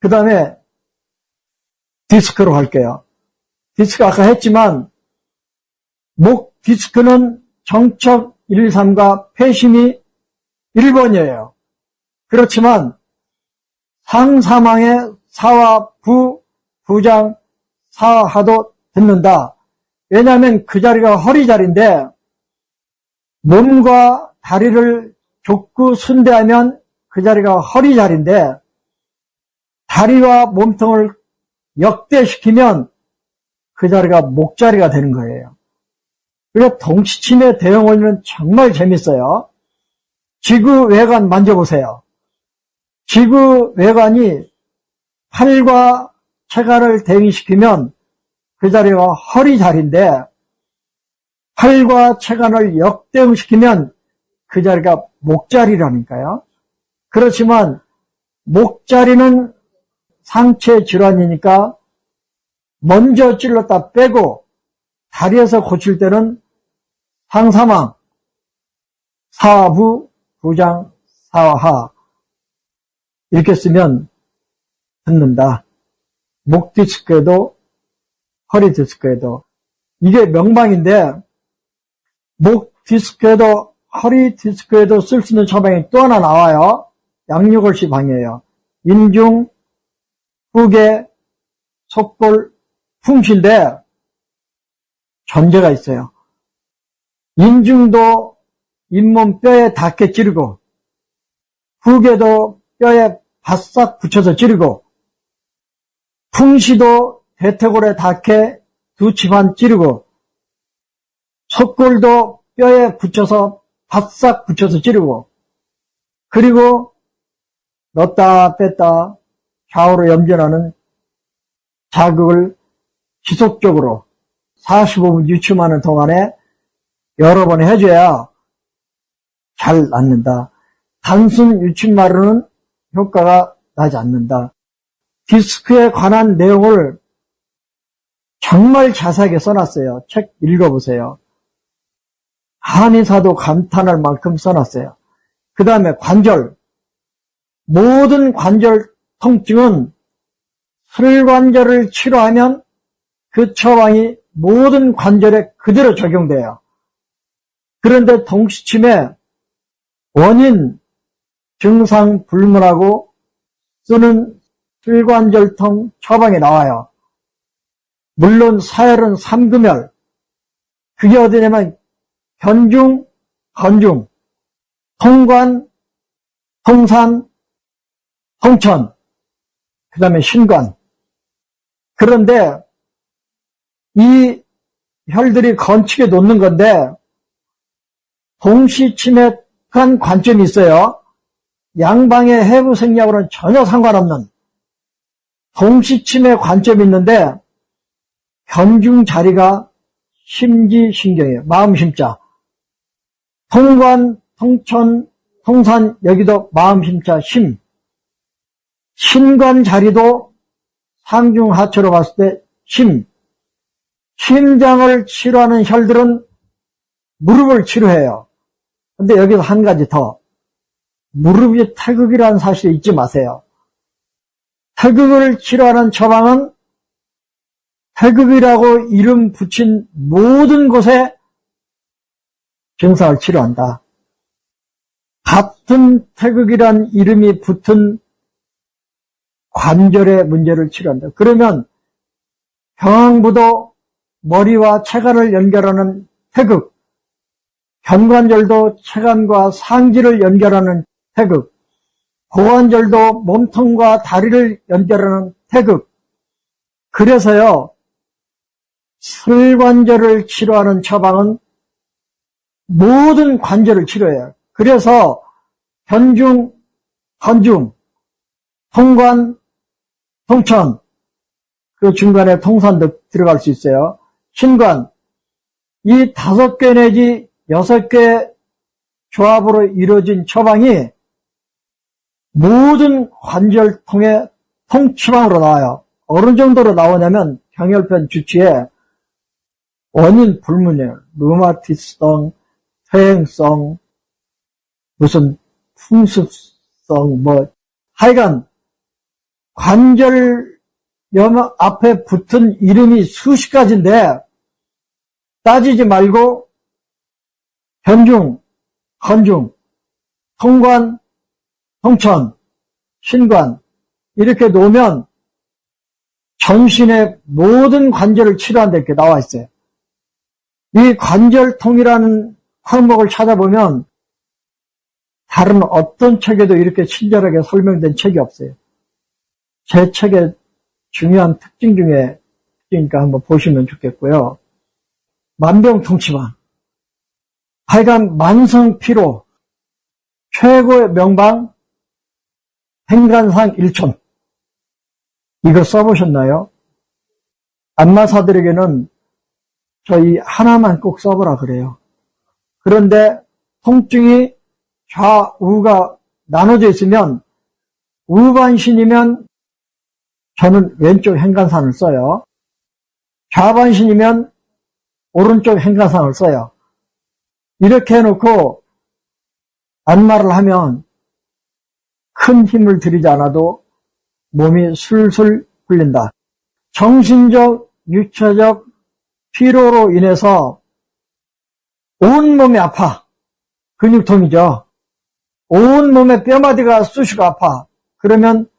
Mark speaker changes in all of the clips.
Speaker 1: 그 다음에 디스크로 할게요. 디스크 아까 했지만 목 디스크는 정척 1, 3과 폐심이 1번이에요. 그렇지만 상사망의 사와 부장, 사하도 듣는다. 왜냐하면 그 자리가 허리 자리인데 몸과 다리를 족구 순대하면 그 자리가 허리 자리인데 다리와 몸통을 역대시키면 그 자리가 목 자리가 되는 거예요. 그래서 동시침의 대형 원리는 정말 재밌어요. 지구 외관 만져보세요. 지구 외관이 팔과 체관을 대응시키면 그 자리가 허리 자리인데 팔과 체관을 역대응시키면 그 자리가 목 자리라니까요. 그렇지만 목 자리는 상체 질환이니까 먼저 찔렀다 빼고 다리에서 고칠 때는 상사망, 사부, 부장, 사하 이렇게 쓰면 듣는다. 목 디스크에도 허리 디스크에도 이게 명방인데 목 디스크에도 허리 디스크에도 쓸 수 있는 처방이 또 하나 나와요. 양육월시 방이에요. 인중, 후계, 속골, 풍시인데 전제가 있어요. 인중도 잇몸 뼈에 닿게 찌르고 후계도 뼈에 바싹 붙여서 찌르고 풍시도 대퇴골에 닿게 두 치반 찌르고 속골도 뼈에 붙여서 바싹 붙여서 찌르고 그리고 넣었다 뺐다 좌우로 염전하는 자극을 지속적으로 45분 유춤하는 동안에 여러 번 해줘야 잘 낫는다. 단순 유춤만으로는 효과가 나지 않는다. 디스크에 관한 내용을 정말 자세하게 써놨어요. 책 읽어보세요. 한의사도 감탄할 만큼 써놨어요. 그 다음에 관절. 모든 관절 통증은 슬관절을 치료하면 그 처방이 모든 관절에 그대로 적용돼요. 그런데 동시침에 원인, 증상 불문하고 쓰는 슬관절통 처방이 나와요. 물론 사열은 삼금열. 그게 어디냐면 견중, 건중, 통관, 통산, 통천, 그 다음에 신관. 그런데 이 혈들이 건축에 놓는 건데 동시침에 한 관점이 있어요. 양방의 해부 생략으로는 전혀 상관없는 동시침의 관점이 있는데 견중 자리가 심지신경이에요. 마음심자. 통관, 통천, 통산 여기도 마음심자 심. 신관 자리도 상중하처로 봤을 때 심. 심장을 치료하는 혈들은 무릎을 치료해요. 근데 여기서 한 가지 더. 무릎이 태극이라는 사실을 잊지 마세요. 태극을 치료하는 처방은 태극이라고 이름 붙인 모든 곳에 증상을 치료한다. 같은 태극이란 이름이 붙은 관절의 문제를 치료한다. 그러면 경항부도 머리와 체관을 연결하는 태극, 견관절도 체관과 상지를 연결하는 태극, 고관절도 몸통과 다리를 연결하는 태극. 그래서요, 슬관절을 치료하는 처방은 모든 관절을 치료해요. 그래서 견중, 건중, 통관, 통천, 그 중간에 통산도 들어갈 수 있어요. 신관, 이 5개 내지 6개 조합으로 이루어진 처방이 모든 관절통의 통치방으로 나와요. 어느 정도로 나오냐면 경혈변 주치에 원인 불문이에요. 류마티스성, 퇴행성, 무슨 풍습성, 하여간 관절염 앞에 붙은 이름이 수십 가지인데 따지지 말고 현중, 헌중, 통관, 통천, 신관 이렇게 놓으면 전신의 모든 관절을 치료한다 이렇게 나와 있어요. 이 관절통이라는 항목을 찾아보면 다른 어떤 책에도 이렇게 친절하게 설명된 책이 없어요. 제 책의 중요한 특징 중에 특징이니까 한번 보시면 좋겠고요. 만병통치방, 하여간 만성피로 최고의 명방 행간상 일촌, 이거 써보셨나요? 안마사들에게는 저희 하나만 꼭 써보라 그래요. 그런데 통증이 좌우가 나눠져 있으면 우반신이면 저는 왼쪽 행간상을 써요. 좌반신이면 오른쪽 행간상을 써요. 이렇게 해놓고 안마를 하면 큰 힘을 들이지 않아도 몸이 술술 풀린다. 정신적, 육체적 피로로 인해서 온몸이 아파. 근육통이죠. 온몸의 뼈마디가 쑤시고 아파. 그러면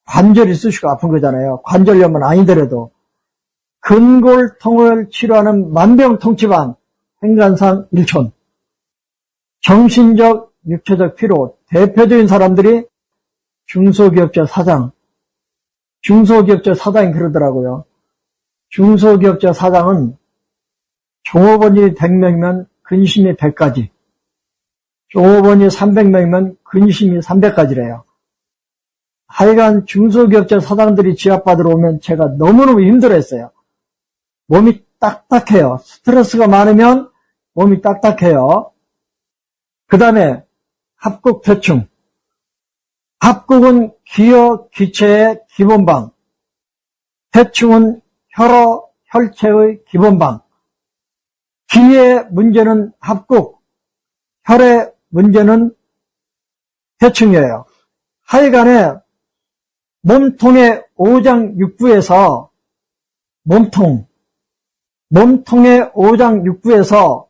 Speaker 1: 관절이 쑤시고 아픈 거잖아요. 관절염은 아니더라도. 근골통을 치료하는 만병통치방 행간상 일촌. 정신적, 육체적 피로, 대표적인 사람들이 중소기업체 사장. 중소기업체 사장이 그러더라고요. 중소기업체 사장은 종업원이 100명이면 근심이 100가지, 종업원이 300명이면 근심이 300가지래요. 하여간 중소기업체 사장들이 지압받으러 오면 제가 너무너무 힘들어했어요. 몸이 딱딱해요. 스트레스가 많으면 몸이 딱딱해요. 그 다음에 합국대충. 합국은 기어, 기체의 기본방. 대충은 혈어, 혈체의 기본방. 기의 문제는 합국, 혈의 문제는 대충이에요. 하여간에 몸통의 오장육부에서 몸통의 오장육부에서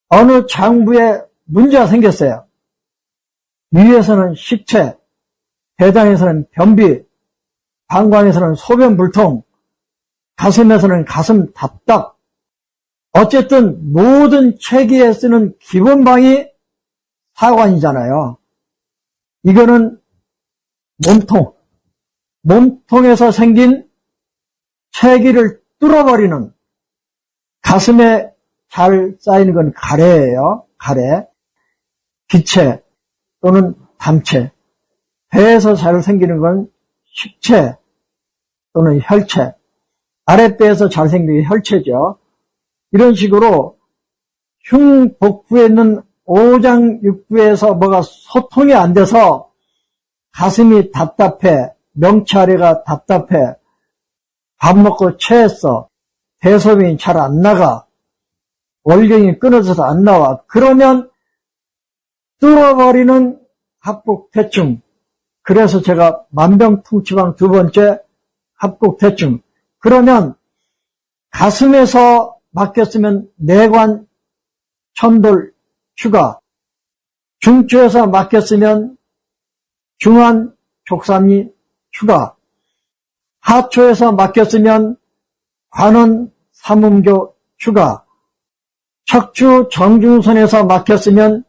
Speaker 1: 어느 장부에 문제가 생겼어요. 위에서는 식체, 대장에서는 변비, 방광에서는 소변불통, 가슴에서는 가슴 답답. 어쨌든 모든 체기에 쓰는 기본방이 사관이잖아요. 이거는 몸통에서 생긴 체기를 뚫어버리는, 가슴에 잘 쌓이는 건 가래예요. 가래. 기체 또는 담체. 배에서 잘 생기는 건 식체 또는 혈체. 아랫배에서 잘 생기는 게 혈체죠. 이런 식으로 흉복부에 있는 오장육부에서 뭐가 소통이 안 돼서 가슴이 답답해, 명치 아래가 답답해, 밥 먹고 체했어, 대소변이 잘 안 나가, 월경이 끊어져서 안 나와. 그러면 뚫어버리는 합국대충. 그래서 제가 만병통치방 두 번째 합국대충. 그러면 가슴에서 막혔으면 내관 천돌 추가, 중추에서 막혔으면 중환 족삼리 추가, 하초에서 막혔으면 관원 삼음교 추가, 척추 정중선에서 막혔으면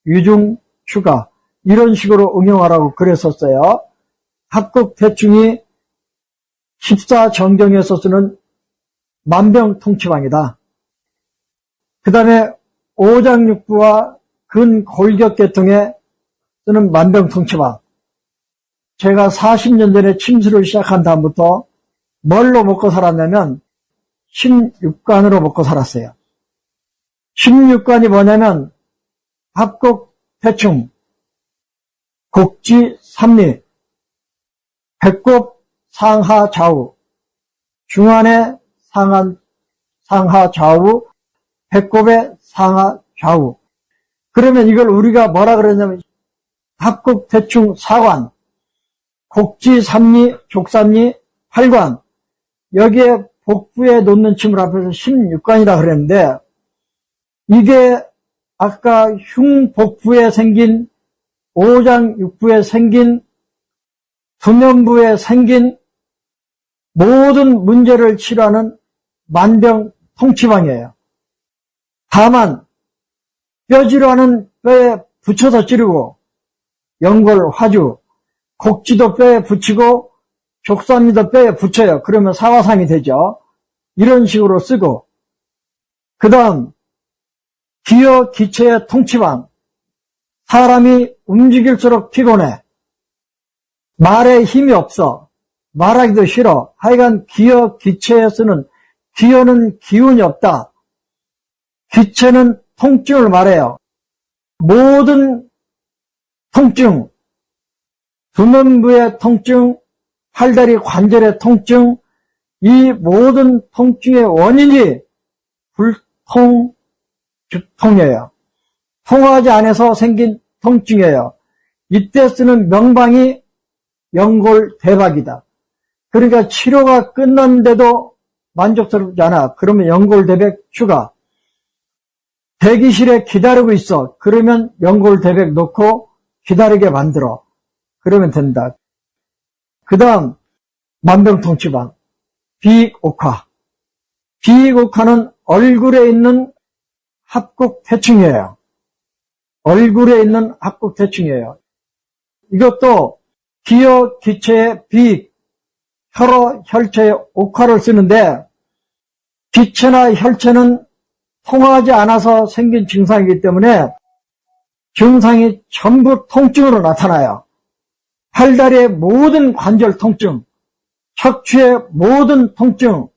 Speaker 1: 유중 추가. 이런 식으로 응용하라고 그랬었어요. 합국대충이 14정경에서 쓰는 만병통치방이다. 그 다음에 오장육부와 근골격계통에 쓰는 만병통치방. 제가 40년 전에 침수를 시작한 다음부터 뭘로 먹고 살았냐면 16관으로 먹고 살았어요. 16관이 뭐냐면 합국대충, 곡지 삼리, 배꼽 상하 좌우, 중안의 상하 좌우, 배꼽의 상하 좌우. 그러면 이걸 우리가 뭐라 그러냐면 합국대충 사관, 곡지, 삼리, 족삼리, 팔관, 여기에 복부에 놓는 침을 합해서 16관이라 그랬는데, 이게 아까 흉복부에 생긴, 오장육부에 생긴, 두면부에 생긴 모든 문제를 치료하는 만병통치방이에요. 다만 뼈질환은 뼈에 붙여서 찌르고, 연골, 화주, 곡지도 뼈에 붙이고 족삼리도 뼈에 붙여요. 그러면 사화상이 되죠. 이런 식으로 쓰고, 그 다음 기어 기체의 통치방, 사람이 움직일수록 피곤해, 말에 힘이 없어, 말하기도 싫어, 하여간 기어 기체에 쓰는, 기어는 기운이 없다, 기체는 통증을 말해요. 모든 통증, 두면부의 통증, 팔다리 관절의 통증, 이 모든 통증의 원인이 불통, 주통이에요. 통하지 않아서 생긴 통증이에요. 이때 쓰는 명방이 연골대박이다. 그러니까 치료가 끝났는데도 만족스럽지 않아. 그러면 연골대백 추가. 대기실에 기다리고 있어. 그러면 연골대백 놓고 기다리게 만들어. 그러면 된다. 그 다음 만병통치방, 비익옥화. 비익옥화는 얼굴에 있는 합국대충이에요. 얼굴에 있는 합국대충이에요. 이것도 기어 기체의 비익, 혈어 혈체의 옥화를 쓰는데, 기체나 혈체는 통하지 않아서 생긴 증상이기 때문에 증상이 전부 통증으로 나타나요. 팔다리의 모든 관절 통증, 척추의 모든 통증,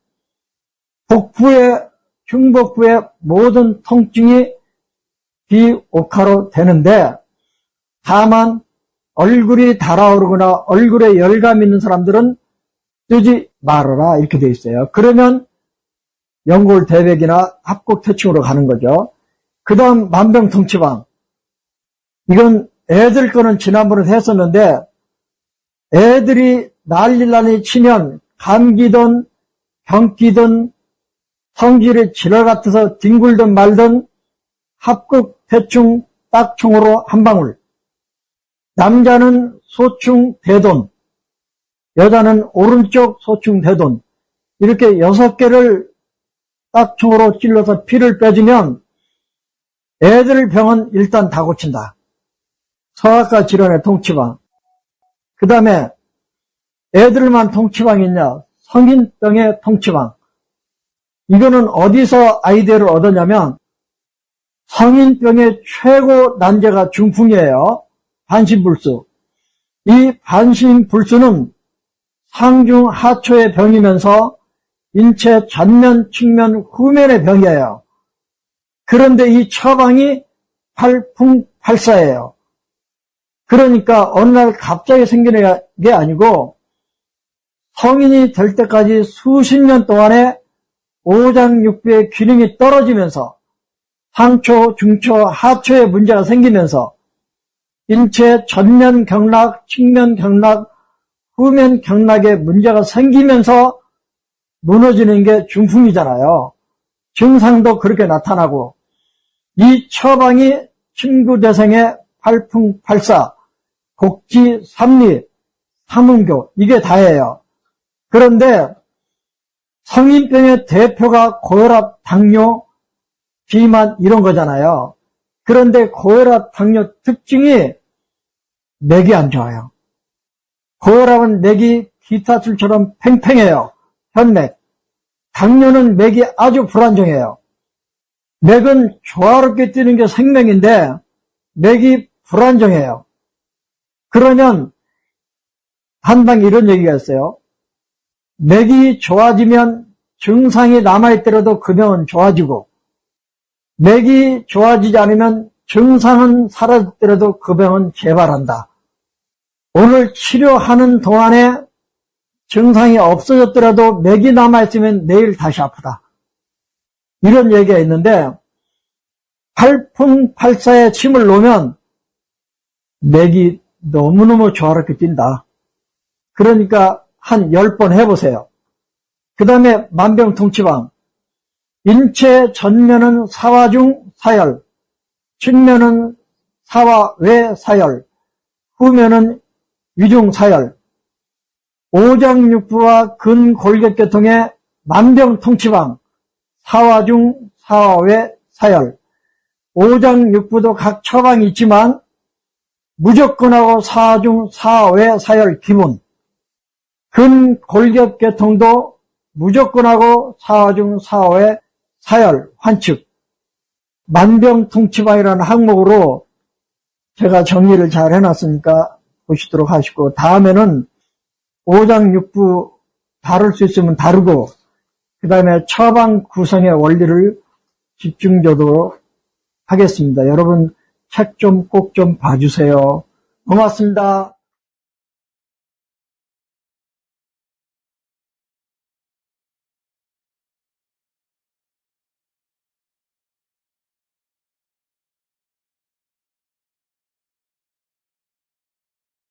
Speaker 1: 복부의, 흉복부의 모든 통증이 비옥화로 되는데, 다만 얼굴이 달아오르거나 얼굴에 열감 있는 사람들은 쓰지 말아라 이렇게 되어 있어요. 그러면 연골대백이나 합국퇴충으로 가는 거죠. 그 다음 만병통치방, 이건 애들 거는 지난번에 했었는데, 애들이 난리 치면 감기든 병기든 성질이 지랄 같아서 뒹굴든 말든 합국대충 딱충으로 한 방울. 남자는 소충 대돈, 여자는 오른쪽 소충 대돈, 이렇게 6개를 딱충으로 찔러서 피를 빼주면 애들 병은 일단 다 고친다. 서학과 질환의 통치방. 그 다음에 애들만 통치방이 있냐, 성인병의 통치방. 이거는 어디서 아이디어를 얻었냐면, 성인병의 최고 난제가 중풍이에요. 반신불수. 이 반신불수는 상중 하초의 병이면서 인체 전면, 측면, 후면의 병이에요. 그런데 이 처방이 팔풍팔사예요. 그러니까 어느 날 갑자기 생기는 게 아니고, 성인이 될 때까지 수십 년 동안에 오장육부의 기능이 떨어지면서 상초, 중초, 하초에 문제가 생기면서 인체 전면 경락, 측면 경락, 후면 경락에 문제가 생기면서 무너지는 게 중풍이잖아요. 증상도 그렇게 나타나고, 이 처방이 침구대생의 팔풍팔사, 곡지, 삼리, 삼음교, 이게 다예요. 그런데 성인병의 대표가 고혈압, 당뇨, 비만 이런 거잖아요. 그런데 고혈압, 당뇨 특징이 맥이 안 좋아요. 고혈압은 맥이 기타 술처럼 팽팽해요. 현맥. 당뇨는 맥이 아주 불안정해요. 맥은 조화롭게 뛰는 게 생명인데 맥이 불안정해요. 그러면 한방 이런 얘기가 있어요. 맥이 좋아지면 증상이 남아있더라도 그 병은 좋아지고, 맥이 좋아지지 않으면 증상은 사라졌더라도 그 병은 재발한다. 오늘 치료하는 동안에 증상이 없어졌더라도 맥이 남아있으면 내일 다시 아프다. 이런 얘기가 있는데, 팔풍팔사에 침을 놓으면 맥이 너무너무 조화롭게 뛴다. 그러니까 한 10번 해보세요. 그 다음에 만병통치방. 인체 전면은 사화중 사열, 측면은 사화 외 사열, 후면은 위중 사열. 오장육부와 근골격계통의 만병통치방, 사화중 사화외 사열. 오장육부도 각 처방이 있지만 무조건하고 사중 사외 사열 기본. 근골격계통도 무조건하고 사중 사외 사열 환측. 만병통치방이라는 항목으로 제가 정리를 잘 해놨으니까 보시도록 하시고, 다음에는 오장육부 다룰 수 있으면 다루고, 그 다음에 처방 구성의 원리를 집중적으로 하겠습니다. 여러분 책 좀 꼭 좀 봐주세요. 고맙습니다.